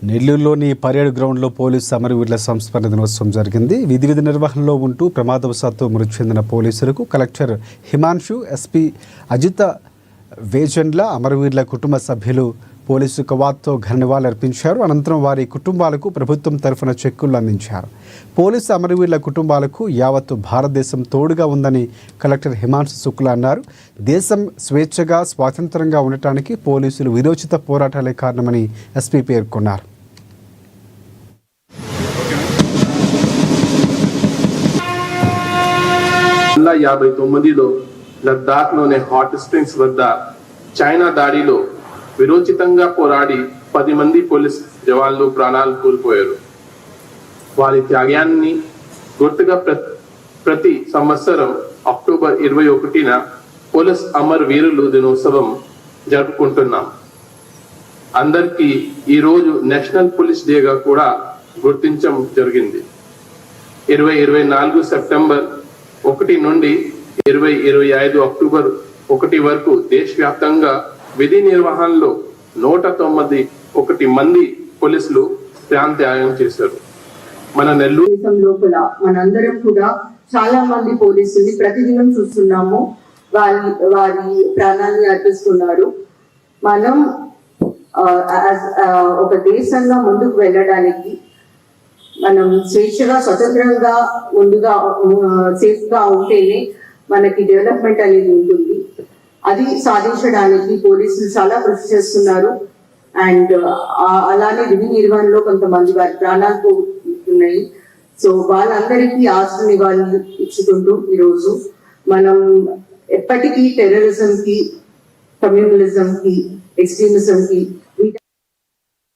నెల్లూరులోని పరేడ్ గ్రౌండ్లో పోలీసు అమరవీరుల సంస్మరణ దినోత్సవం జరిగింది. విధి నిర్వహణలో ఉంటూ ప్రమాదవశాత్తు మృతి చెందిన పోలీసులకు కలెక్టర్ హిమాన్షు, ఎస్పీ అజిత వేజండ్ల, అమరవీరుల కుటుంబ సభ్యులు పోలీసు కవాత్తో ఘన నివాళులు అర్పించారు. అనంతరం వారి కుటుంబాలకు ప్రభుత్వం తరఫున చెక్కులు అందించారు. పోలీసు అమరవీరుల కుటుంబాలకు యావత్తు భారతదేశం తోడుగా ఉందని కలెక్టర్ హిమాన్షు శుక్లా అన్నారు. దేశం స్వేచ్ఛగా స్వాతంత్రంగా ఉండటానికి పోలీసులు విరోచిత పోరాటాలే కారణమని ఎస్పీ పేర్కొన్నారు. 1959లో లద్దాఖ్లోని హాట్ స్ప్రింగ్స్ వద్ద చైనా దాడిలో విరోచితంగా పోరాడి 10 మంది పోలీస్ జవాన్లు ప్రాణాలు కోల్పోయారు. వారి త్యాగాన్ని గుర్తుగా ప్రతి సంవత్సరం అక్టోబర్ 21న పోలీస్ అమర్ వీరులు దినోత్సవం జరుపుకుంటున్నాం. అందరికీ ఈరోజు నేషనల్ పోలీస్ డేగా కూడా గుర్తించడం జరిగింది. 2024 సెప్టెంబర్ 1 నుండి 2025 అక్టోబర్ 1 వరకు దేశవ్యాప్తంగా విధి నిర్వహణలో 191 మంది పోలీసులు ప్రాణత్యాగం చేశారు. మన నెల్లూరు లోపల మనందరం కూడా చాలా మంది పోలీసుల్ని ప్రతిదినం చూస్తున్నాము. వారి ప్రాణాన్ని అర్పిస్తున్నారు. మనం ఒక దేశంగా ముందుకు వెళ్ళడానికి, మనం స్వేచ్ఛగా స్వతంత్రంగా ముందుగా సేఫ్ గా ఉంటేనే మనకి డెవలప్మెంట్ అనేది ఉంటుంది. అది సాధించడానికి పోలీసులు చాలా కృషి చేస్తున్నారు. అండ్ అలానే విధి నిర్వహణలో కొంతమంది వారి ప్రాణాలు పోతున్నాయి. సో వాళ్ళందరికీ ఆస్తుని నివాళులు ఇచ్చుకుంటూ ఈరోజు మనం ఎప్పటికీ టెర్రరిజం కి, కమ్యూనలిజం కి, ఎక్స్ట్రీమిజం కి